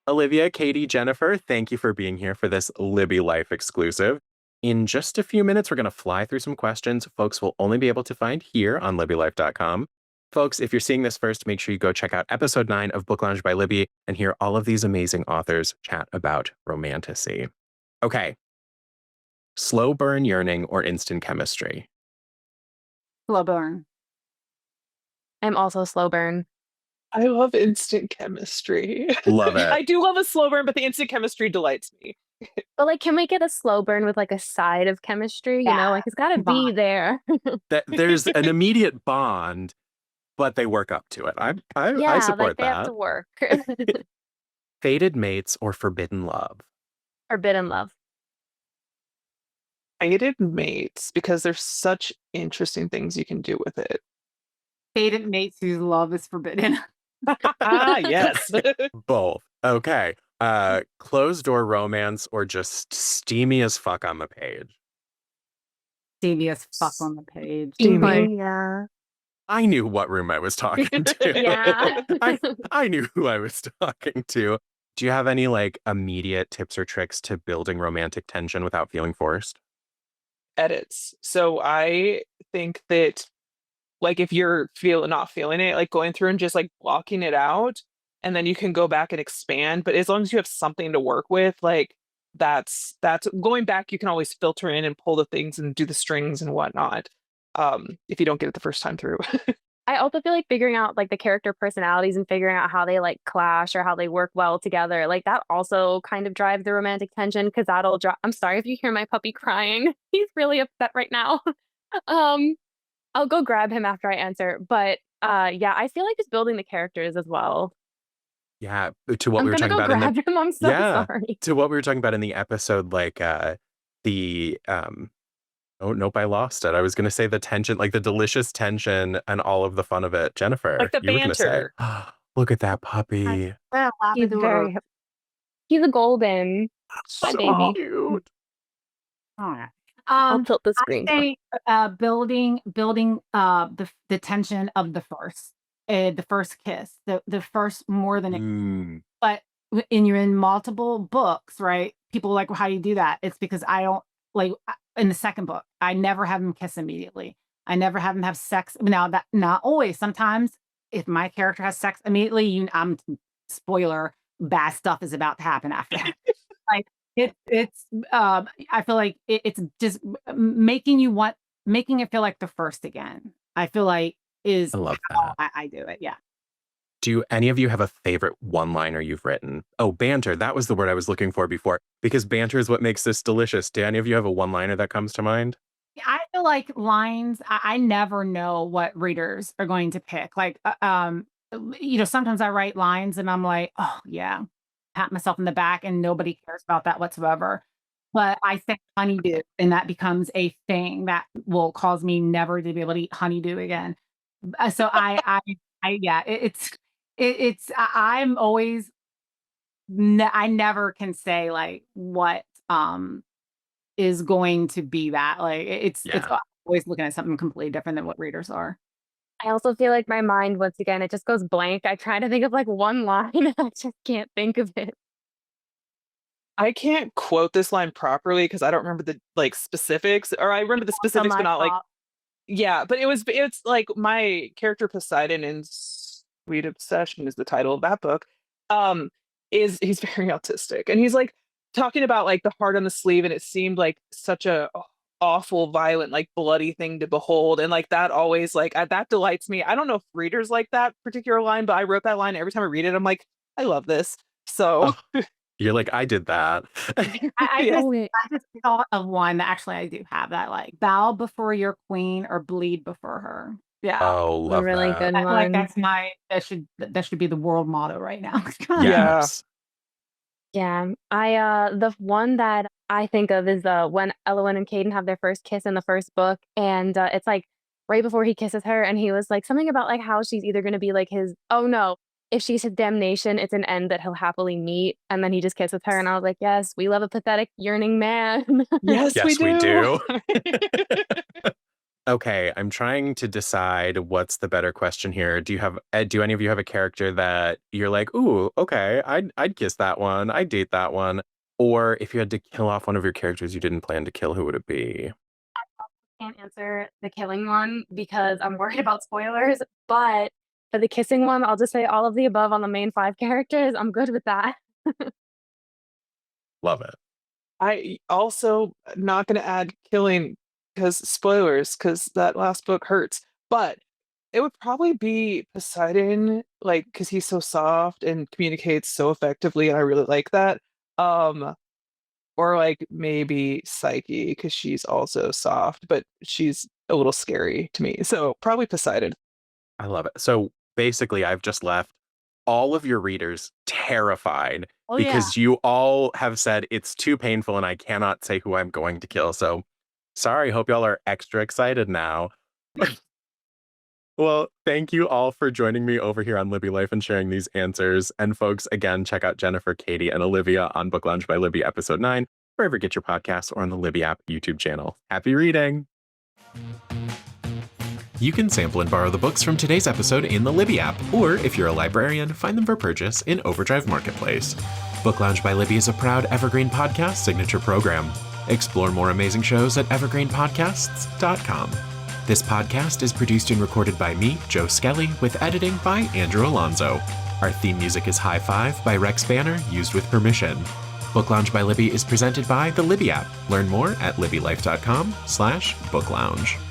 Olivia, Katie, Jennifer, thank you for being here for this Libby Life exclusive. In just a few minutes, we're going to fly through some questions folks will only be able to find here on LibbyLife.com. Folks, if you're seeing this first, make sure you go check out episode 9 of Book Lounge by Libby and hear all of these amazing authors chat about romantasy. Okay. Slow burn yearning or instant chemistry? Slow burn. I'm also slow burn. I love instant chemistry. Love it. I do love a slow burn, but the instant chemistry delights me. But like, can we get a slow burn with like a side of chemistry? You know, like it's got to be Bond. there. There's an immediate bond, but they work up to it. I Yeah, support like they have that. to work. Fated mates or forbidden love? Forbidden love. Fated mates, because there's such interesting things you can do with it. Fated mates whose love is forbidden. Yes. Both. Okay. Closed door romance or just steamy as fuck on the page? Steamy as fuck on the page. Steamy. Yeah. I knew what room I was talking to. Yeah. I knew who I was talking to. Do you have any like immediate tips or tricks to building romantic tension without feeling forced? Edits. So I think that like if you're not feeling it, like going through and just like blocking it out, and then you can go back and expand. But as long as you have something to work with, like that's going back, you can always filter in and pull the things and do the strings and whatnot. If you don't get it the first time through. I also feel like figuring out like the character personalities and figuring out how they like clash or how they work well together, like that also kind of drives the romantic tension because that'll drop. I'm sorry if you hear my puppy crying. He's really upset right now. I'll go grab him after I answer. But yeah, I feel like just building the characters as well. Yeah, to what I'm we were gonna talking go about in grab him. I'm so yeah, sorry. to what we were talking about in the episode, like the oh nope, I lost it. I was gonna say the tension, like the delicious tension and all of the fun of it. Jennifer, Like the you were gonna say, banter. look at that puppy. He's very. He's a golden. Hi, So baby. cute. All right. I'll tilt the I screen. say building the tension of the first kiss, the first more than it. But when you're in multiple books, right? People are like, well, how do you do that? It's because I don't like in the second book, I never have them kiss immediately. I never have them have sex. Now that not always. Sometimes if my character has sex immediately, I'm spoiler, bad stuff is about to happen after that. Like it's I feel like it's just making it feel like the first again. I feel like is I love how that. I do it. Yeah. Do any of you have a favorite one-liner you've written? Oh, banter. That was the word I was looking for before, because banter is what makes this delicious. Do any of you have a one-liner that comes to mind? I feel like lines, I never know what readers are going to pick. Like, sometimes I write lines and I'm like, oh, yeah, pat myself in the back and nobody cares about that whatsoever. But I say honeydew and that becomes a thing that will cause me never to be able to eat honeydew again. So yeah, I'm always, I never can say like what, is going to be that. Like it's always looking at something completely different than what readers are. I also feel like my mind, once again, it just goes blank. I try to think of like one line and I just can't think of it. I can't quote this line properly because I don't remember the like specifics, or I remember the specifics, but not like yeah. But it's like my character Poseidon in Sweet Obsession is the title of that book. He's very autistic and he's like talking about like the heart on the sleeve, and it seemed like such a awful, violent, like bloody thing to behold, and like that always like that delights me. I don't know if readers like that particular line, but I wrote that line every time I read it. I'm like, I love this. So. You're like, I did that. I just thought of one that actually I do have that, like bow before your queen or bleed before her. Yeah. Oh, love a really that. good one. Like that's that should be the world motto right now. Yes. Yeah. The one that I think of is when Elowen and Caden have their first kiss in the first book, and it's like right before he kisses her, and he was like something about like how she's either gonna be like his if she's his damnation, it's an end that he'll happily meet, and then he just kisses her, and I was like, yes, we love a pathetic, yearning man. Yes, Yes, we do. Okay, I'm trying to decide what's the better question here. Do any of you have a character that you're like, ooh, okay, I'd kiss that one, I'd date that one? Or if you had to kill off one of your characters you didn't plan to kill, who would it be? Can't answer the killing one because I'm worried about spoilers, but for the kissing one, I'll just say all of the above on the main 5 characters. I'm good with that. Love it. I also not gonna add killing because spoilers, because that last book hurts. But it would probably be Poseidon, like because he's so soft and communicates so effectively, and I really like that. Um, or like maybe Psyche because she's also soft, but she's a little scary to me. So probably Poseidon. I love it. So basically, I've just left all of your readers terrified Oh yeah. because you all have said it's too painful and I cannot say who I'm going to kill. So sorry, hope y'all are extra excited now. Well, thank you all for joining me over here on Libby Life and sharing these answers. And folks, again, check out Jennifer, Katee, and Olivia on Book Lounge by Libby, episode 9, wherever you get your podcasts or on the Libby app YouTube channel. Happy reading! You can sample and borrow the books from today's episode in the Libby app, or if you're a librarian, find them for purchase in Overdrive Marketplace. Book Lounge by Libby is a proud Evergreen Podcast signature program. Explore more amazing shows at evergreenpodcasts.com. This podcast is produced and recorded by me, Joe Skelly, with editing by Andrew Alonso. Our theme music is High Five by Rex Banner, used with permission. Book Lounge by Libby is presented by the Libby app. Learn more at libbylife.com/booklounge.